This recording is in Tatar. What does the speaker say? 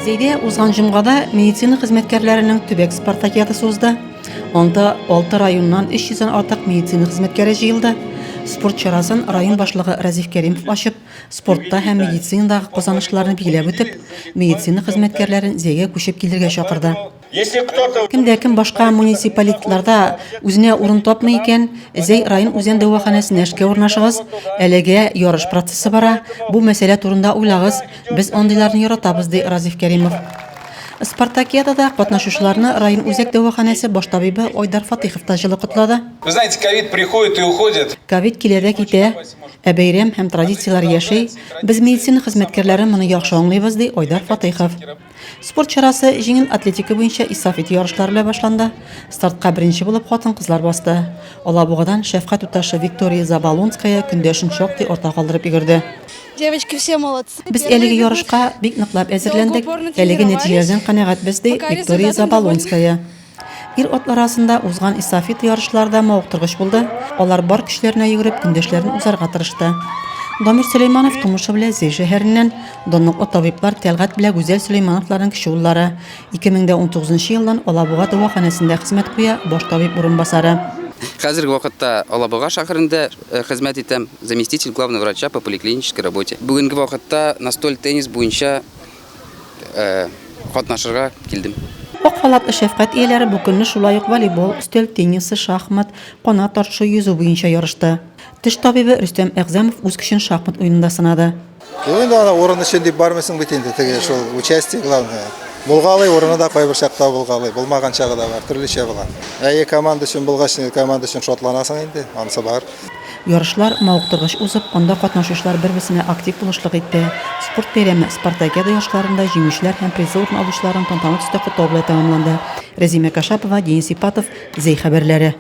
Зейде узган җомгада медицина хезмәткәрләренең төбәк спартакиадасы узды. Анда 6 районнан 300 артык медицина хезмәткәре җыелды. Спорт чарасын район башлыгы Разиф Кәримов ачып, спортта һәм медицинадагы казанышларны билгеләп үтеп, медицина хезмәткәрләрен Зейгә күчеп килергә чакырды. Кем башка муниципалитетларда үзенә урын тапмый икән, Зей район үзән дәваханәсенә эшкә урнашыгыз. Әлегә ярыш процессы бара. Бу мәсьәлә турында уйлагыз. Без андыйларны яратабыз, ди Разиф Кәримов. Спартакиадада катнашучыларны район үзәк дәваханәсе баш табибы Айдар Фатихов та җылы котлады. Вы знаете, ковид приходит и уходит. Ковид килә дә китә, ә бәйрәм һәм традициялар яши. Без медицина хезмәткәрләре моны яхшы аңлыйбыз, ди Айдар Фатихов. Спорт чарасы җиңел атлетика буенча эстафета ярышлары белән башланды. Стартка беренче булып хатын-кызлар басты. Алабугадан шәфкать туташы Виктория Заболонская көндәшен шактый орта калдырып йөгерде. Девочки, все молодцы. Без әлеге ярышка бик ныклап әзерләндек. Әлеге нәтиҗәләрдән канәгатьбез, ди Виктория Заболонская. Ир-атлар арасында узган эстафета ярышларда мавыктыргыч булды. Алар бар көчләренә йөгереп көндәшләрен узарга тырышты. Дамир Сөләйманов тумышы белән Зей шәһәреннән, данлыклы табиблар Тәлгать белән Гүзәл Сөләймановларның кече уллары. 2019 елдан Алабуга дәваханәсендә хезмәт куя баш табиб урынбасары. Хәзерге вакытта Алабуга шәһәрендә хезмәт итәм, заместитель главного врача по поликлинической работе. Бүгенге вакытта настоль теннис буенча катнашырга килдем. Ак халатлы шәфкать ияләре бу көнне шулай ук волейбол, өстәл теннисы, шахмат, канат тартышу, йөзү буенча ярышты. Теш табибы Рөстәм Әгъзәмов үз көчен шахмат уенында сынады. Енді ана орын үшін деп бармайсың бит енді теге шул участие главное. Булгалый орыны да кайбер чакта булгалый, булмаган чагы да бар, төрлечә була. Команда өчен булгач, команда өчен шатланасың инде, анысы бар. Ярышлар мавыктыргыч узып, анда катнашучылар бер-берсенә актив булышлык итте. Спорт бәйрәме Спартакиада ярышларында җиңүчеләр һәм призлы урын алучыларның тантана төстә котлау белән тәмамланды. Резима Кашапова, Денис Ипатов, Зей хәбәрләре.